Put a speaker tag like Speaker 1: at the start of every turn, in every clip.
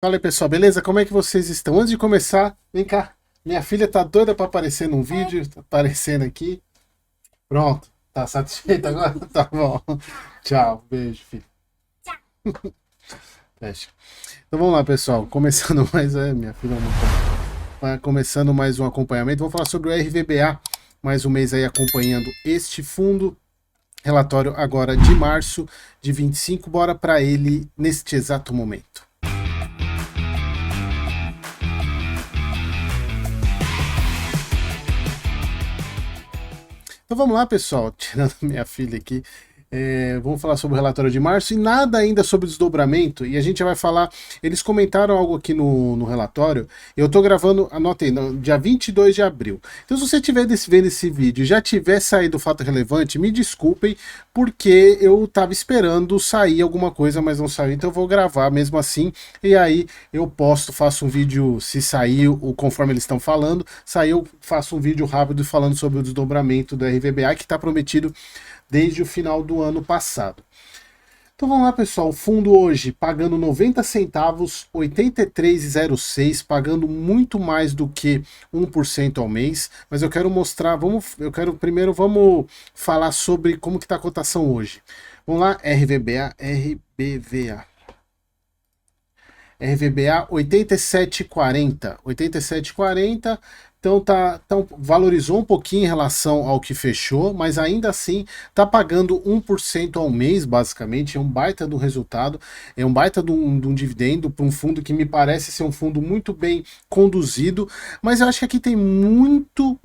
Speaker 1: Fala aí, pessoal, beleza? Como é que vocês estão? Antes de começar, vem cá. Minha filha tá doida pra aparecer num vídeo, tá aparecendo aqui. Pronto. Tá satisfeita agora? Tá bom. Tchau. Beijo, filho. Fecha. Então vamos lá, pessoal. Começando mais. Minha filha começando mais um acompanhamento. Vamos falar sobre o RVBA. Mais um mês aí acompanhando este fundo. Relatório agora de março de 25. Bora para ele neste exato momento. Então vamos lá, pessoal, tirando minha filha aqui, vamos falar sobre o relatório de março e nada ainda sobre desdobramento, e a gente já vai falar, eles comentaram algo aqui no relatório, eu tô gravando, anotei, no dia 22 de abril. Então se você estiver vendo esse vídeo e já tiver saído o fato relevante, me desculpem, porque eu tava esperando sair alguma coisa, mas não saiu, então eu vou gravar mesmo assim, e aí eu posto, faço um vídeo, se sair, conforme eles estão falando, sair eu faço um vídeo rápido falando sobre o desdobramento do RVBA, que está prometido desde o final do ano passado. Então vamos lá, pessoal, o fundo hoje pagando 90 centavos, 83,06, pagando muito mais do que 1% ao mês, mas eu quero mostrar, vamos falar sobre como que está a cotação hoje. Vamos lá, RVBA 87,40. 87,40. Então valorizou um pouquinho em relação ao que fechou, mas ainda assim tá pagando 1% ao mês, basicamente. É um baita do resultado, é um baita de um dividendo para um fundo que me parece ser um fundo muito bem conduzido, mas eu acho que aqui tem muito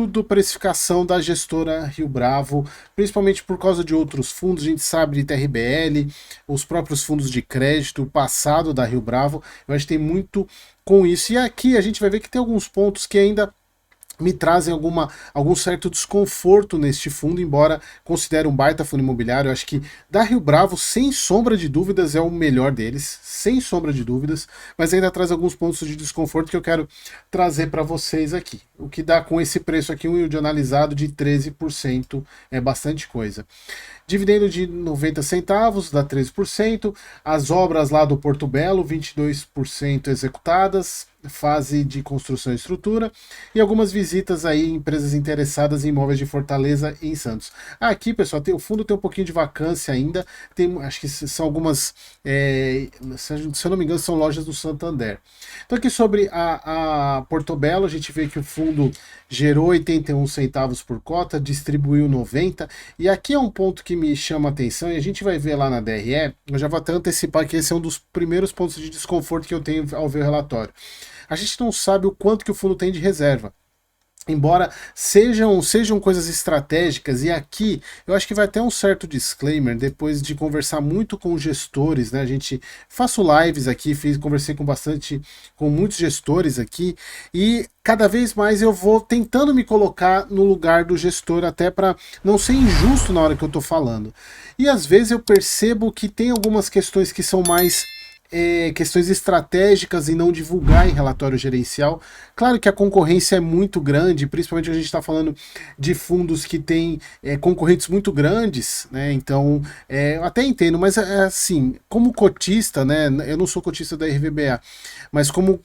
Speaker 1: do precificação da gestora Rio Bravo, principalmente por causa de outros fundos. A gente sabe de TRBL, os próprios fundos de crédito, o passado da Rio Bravo, eu acho que tem muito com isso. E aqui a gente vai ver que tem alguns pontos que ainda me trazem algum certo desconforto neste fundo, embora considere um baita fundo imobiliário. Eu acho que da Rio Bravo, sem sombra de dúvidas, é o melhor deles, sem sombra de dúvidas, mas ainda traz alguns pontos de desconforto que eu quero trazer para vocês aqui. O que dá com esse preço aqui, um yield analisado de 13%, é bastante coisa. Dividendo de 90 centavos, dá 13%. As obras lá do Porto Belo, 22% executadas, fase de construção e estrutura, e algumas visitas aí em empresas interessadas em imóveis de Fortaleza e em Santos. Aqui, pessoal, o fundo tem um pouquinho de vacância ainda, acho que são algumas, se eu não me engano, são lojas do Santander. Então aqui sobre a Porto Belo, a gente vê que o fundo gerou 81 centavos por cota, distribuiu 90, e aqui é um ponto que me chama a atenção, e a gente vai ver lá na DRE, eu já vou até antecipar que esse é um dos primeiros pontos de desconforto que eu tenho ao ver o relatório. A gente não sabe o quanto que o fundo tem de reserva. Embora sejam coisas estratégicas, e aqui eu acho que vai ter um certo disclaimer depois de conversar muito com gestores, né? A gente faço lives aqui, conversei com muitos gestores aqui, e cada vez mais eu vou tentando me colocar no lugar do gestor, até para não ser injusto na hora que eu estou falando. E às vezes eu percebo que tem algumas questões que são mais questões estratégicas e não divulgar em relatório gerencial. Claro que a concorrência é muito grande, principalmente quando a gente está falando de fundos que têm concorrentes muito grandes, né? Então, eu até entendo, mas assim, como cotista, né? Eu não sou cotista da RVBA, mas como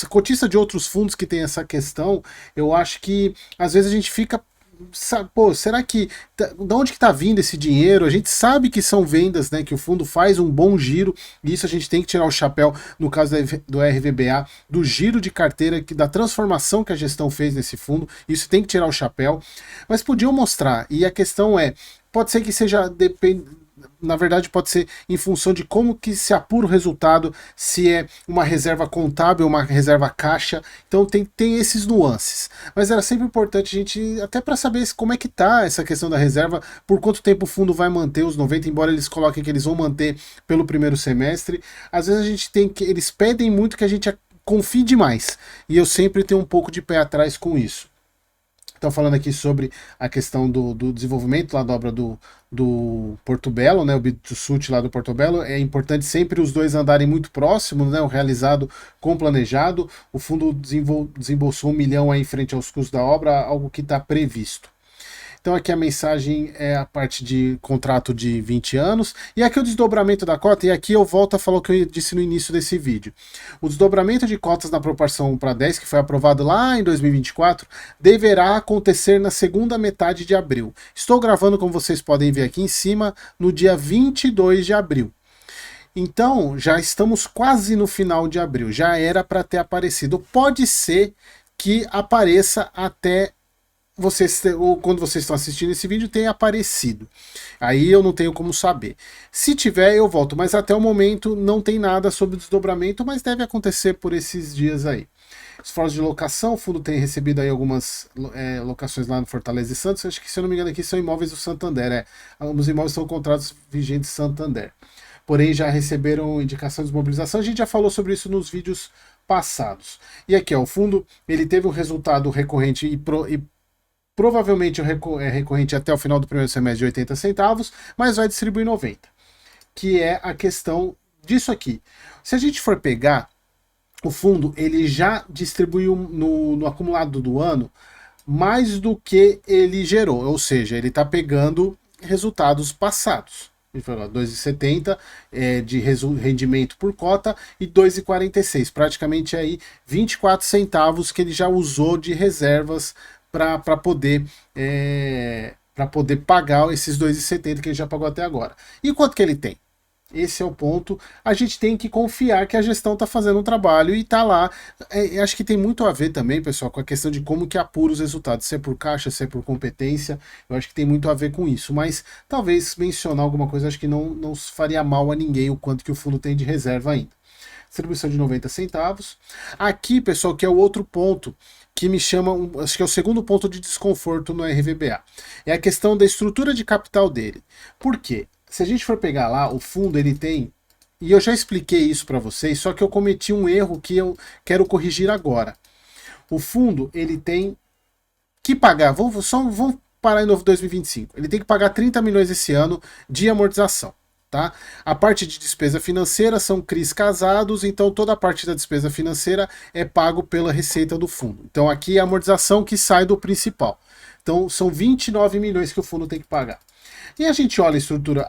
Speaker 1: cotista de outros fundos que tem essa questão, eu acho que às vezes a gente fica, pô, será que de onde que tá vindo esse dinheiro? A gente sabe que são vendas, né, que o fundo faz um bom giro, e isso a gente tem que tirar o chapéu no caso do RVBA, do giro de carteira, da transformação que a gestão fez nesse fundo, isso tem que tirar o chapéu, mas podiam mostrar, e a questão é, pode ser que seja, na verdade pode ser em função de como que se apura o resultado, se é uma reserva contábil, uma reserva caixa, então tem esses nuances. Mas era sempre importante a gente, até para saber como é que tá essa questão da reserva, por quanto tempo o fundo vai manter os 90, embora eles coloquem que eles vão manter pelo primeiro semestre. Às vezes a gente eles pedem muito que a gente confie demais, e eu sempre tenho um pouco de pé atrás com isso. Estão falando aqui sobre a questão do desenvolvimento lá da obra do Porto Belo, né, o Bitsut lá do Porto Belo. É importante sempre os dois andarem muito próximos, né, o realizado com o planejado. O fundo desembolsou 1 milhão aí em frente aos custos da obra, algo que está previsto. Então aqui a mensagem é a parte de contrato de 20 anos, e aqui o desdobramento da cota, e aqui eu volto a falar o que eu disse no início desse vídeo. O desdobramento de cotas na proporção 1:10, que foi aprovado lá em 2024, deverá acontecer na segunda metade de abril. Estou gravando, como vocês podem ver aqui em cima, no dia 22 de abril. Então, já estamos quase no final de abril, já era para ter aparecido. Pode ser que apareça até vocês, ou quando vocês estão assistindo esse vídeo, tenha aparecido. Aí eu não tenho como saber. Se tiver, eu volto, mas até o momento não tem nada sobre o desdobramento, mas deve acontecer por esses dias aí. Esforços de locação, o fundo tem recebido aí algumas locações lá no Fortaleza e Santos. Acho que, se eu não me engano, aqui são imóveis do Santander. Os imóveis são contratos vigentes Santander. Porém, já receberam indicação de desmobilização. A gente já falou sobre isso nos vídeos passados. E aqui, ó, o fundo ele teve um resultado recorrente e provavelmente é recorrente até o final do primeiro semestre de 80 centavos, mas vai distribuir 90. Que é a questão disso aqui. Se a gente for pegar, o fundo ele já distribuiu no acumulado do ano mais do que ele gerou. Ou seja, ele está pegando resultados passados. 2,70 de rendimento por cota e 2,46, praticamente aí 24 centavos que ele já usou de reservas para poder pagar esses 2,70 que ele já pagou até agora. E quanto que ele tem? Esse é o ponto. A gente tem que confiar que a gestão está fazendo um trabalho e está lá. Acho que tem muito a ver também, pessoal, com a questão de como que apura os resultados, se é por caixa, se é por competência. Eu acho que tem muito a ver com isso. Mas talvez mencionar alguma coisa, acho que não faria mal a ninguém o quanto que o fundo tem de reserva ainda. Distribuição de 90 centavos. Aqui, pessoal, que é o outro ponto que me chama, acho que é o segundo ponto de desconforto no RVBA. É a questão da estrutura de capital dele. Por quê? Se a gente for pegar lá, o fundo ele tem, e eu já expliquei isso para vocês, só que eu cometi um erro que eu quero corrigir agora. O fundo ele tem que pagar, vamos parar em 2025, ele tem que pagar 30 milhões esse ano de amortização. Tá? A parte de despesa financeira são CRIs casados, então toda a parte da despesa financeira é pago pela receita do fundo. Então aqui é a amortização que sai do principal. Então são 29 milhões que o fundo tem que pagar. E a gente olha a estrutura,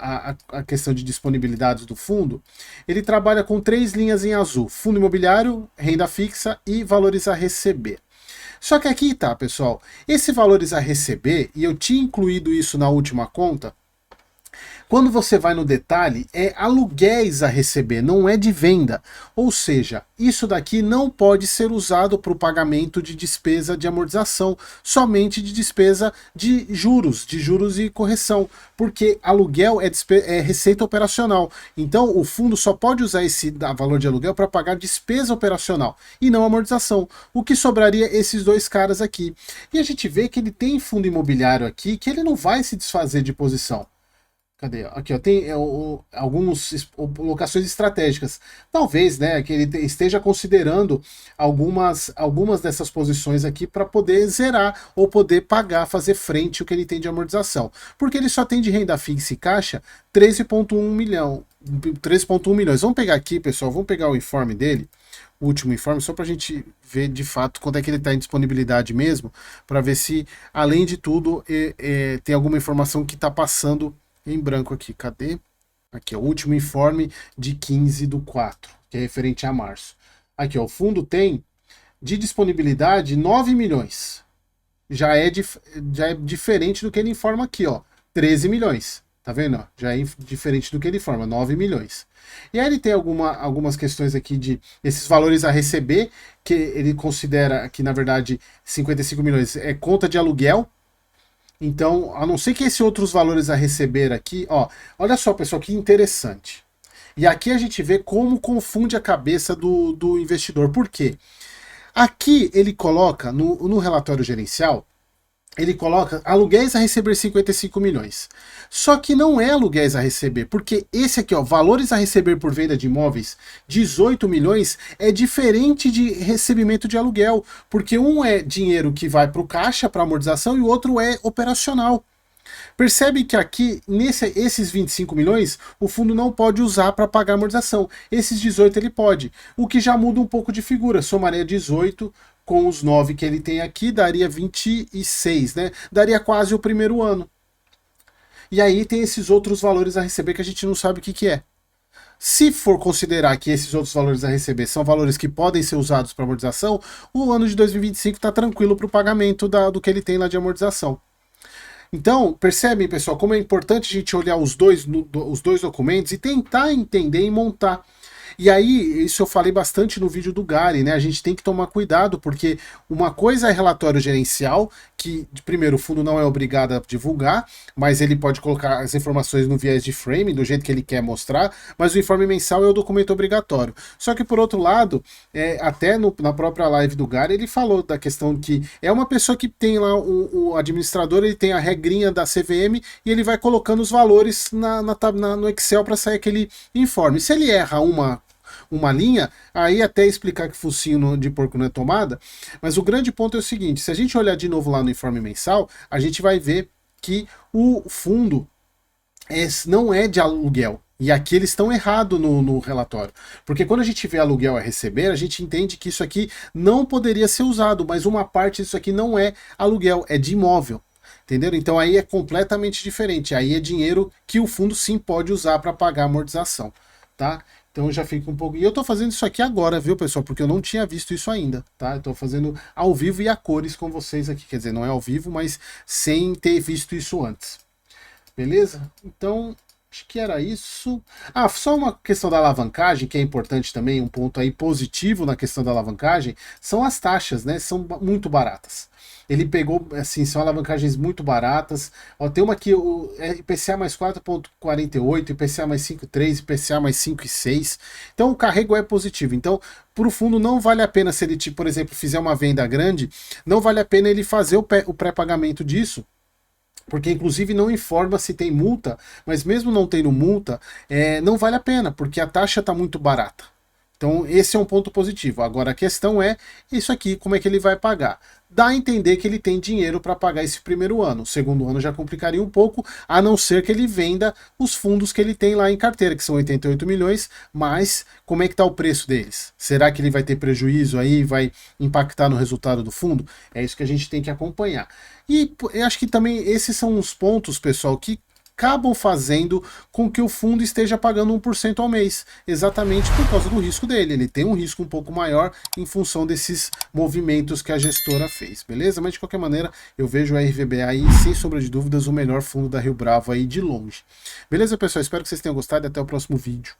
Speaker 1: a questão de disponibilidades do fundo, ele trabalha com 3 linhas em azul: fundo imobiliário, renda fixa e valores a receber. Só que aqui tá, pessoal, esse valores a receber, e eu tinha incluído isso na última conta, quando você vai no detalhe, é aluguéis a receber, não é de venda. Ou seja, isso daqui não pode ser usado para o pagamento de despesa de amortização, somente de despesa de juros e correção, porque aluguel é receita operacional. Então o fundo só pode usar esse valor de aluguel para pagar despesa operacional e não amortização, o que sobraria esses dois caras aqui. E a gente vê que ele tem fundo imobiliário aqui que ele não vai se desfazer de posição. Cadê? Aqui, ó, tem algumas locações estratégicas. Talvez, né, que ele esteja considerando algumas dessas posições aqui para poder zerar ou poder pagar, fazer frente ao que ele tem de amortização. Porque ele só tem de renda fixa e caixa 13,1 milhões. Vamos pegar aqui, pessoal, vamos pegar o informe dele, o último informe, só para a gente ver de fato quanto é que ele está em disponibilidade mesmo, para ver se, além de tudo, tem alguma informação que está passando em branco aqui. Cadê? Aqui, ó, o último informe de 15/4, que é referente a março. Aqui, ó, o fundo tem de disponibilidade 9 milhões. Já é diferente do que ele informa aqui, ó, 13 milhões. Tá vendo? Já é diferente do que ele informa, 9 milhões. E aí ele tem algumas questões aqui de esses valores a receber, que ele considera que, na verdade, 55 milhões é conta de aluguel. Então, a não ser que esses outros valores a receber aqui, ó, olha só, pessoal, que interessante. E aqui a gente vê como confunde a cabeça do investidor. Por quê? Aqui ele coloca, no relatório gerencial, ele coloca aluguéis a receber 55 milhões. Só que não é aluguéis a receber, porque esse aqui, ó, valores a receber por venda de imóveis, 18 milhões, é diferente de recebimento de aluguel, porque um é dinheiro que vai para o caixa, para amortização, e o outro é operacional. Percebe que aqui, esses 25 milhões, o fundo não pode usar para pagar a amortização. Esses 18 ele pode, o que já muda um pouco de figura. Somaria 18 com os 9 que ele tem aqui, daria 26, né? Daria quase o primeiro ano. E aí tem esses outros valores a receber que a gente não sabe o que que é. Se for considerar que esses outros valores a receber são valores que podem ser usados para amortização, o ano de 2025 está tranquilo para o pagamento do que ele tem lá de amortização. Então, percebem, pessoal, como é importante a gente olhar os dois documentos e tentar entender e montar. E aí, isso eu falei bastante no vídeo do Gary, né? A gente tem que tomar cuidado, porque uma coisa é relatório gerencial, que, primeiro, o fundo não é obrigado a divulgar, mas ele pode colocar as informações no viés de framing, do jeito que ele quer mostrar, mas o informe mensal é o documento obrigatório. Só que, por outro lado, até na própria live do Gary, ele falou da questão que é uma pessoa que tem lá, o administrador, ele tem a regrinha da CVM e ele vai colocando os valores no Excel para sair aquele informe. Se ele erra uma linha, aí até explicar que focinho de porco não é tomada, mas o grande ponto é o seguinte, se a gente olhar de novo lá no informe mensal, a gente vai ver que o fundo não é de aluguel. E aqui eles estão errados no relatório. Porque quando a gente vê aluguel a receber, a gente entende que isso aqui não poderia ser usado, mas uma parte disso aqui não é aluguel, é de imóvel. Entenderam? Então aí é completamente diferente. Aí é dinheiro que o fundo sim pode usar para pagar a amortização. Tá? Então já fica um pouco... E eu tô fazendo isso aqui agora, viu, pessoal? Porque eu não tinha visto isso ainda, tá? Eu tô fazendo ao vivo e a cores com vocês aqui. Quer dizer, não é ao vivo, mas sem ter visto isso antes. Beleza? Então, acho que era isso. Ah, só uma questão da alavancagem, que é importante também, um ponto aí positivo na questão da alavancagem, são as taxas, né? São muito baratas. Ele pegou, assim, são alavancagens muito baratas. Ó, tem uma aqui, o IPCA mais 4,48, IPCA mais 5,3, IPCA mais 5,6. Então o carrego é positivo. Então, para o fundo não vale a pena, se ele, por exemplo, fizer uma venda grande, não vale a pena ele fazer o pré-pagamento disso, porque inclusive não informa se tem multa, mas mesmo não tendo multa, não vale a pena, porque a taxa está muito barata. Então esse é um ponto positivo. Agora a questão é isso aqui, como é que ele vai pagar? Dá a entender que ele tem dinheiro para pagar esse primeiro ano. O segundo ano já complicaria um pouco, a não ser que ele venda os fundos que ele tem lá em carteira, que são 88 milhões, mas como é que está o preço deles? Será que ele vai ter prejuízo aí, vai impactar no resultado do fundo? É isso que a gente tem que acompanhar. E eu acho que também esses são os pontos, pessoal, que acabam fazendo com que o fundo esteja pagando 1% ao mês, exatamente por causa do risco dele. Ele tem um risco um pouco maior em função desses movimentos que a gestora fez, beleza? Mas de qualquer maneira, eu vejo a RVBA aí, sem sombra de dúvidas, o melhor fundo da Rio Bravo aí de longe. Beleza, pessoal? Espero que vocês tenham gostado e até o próximo vídeo.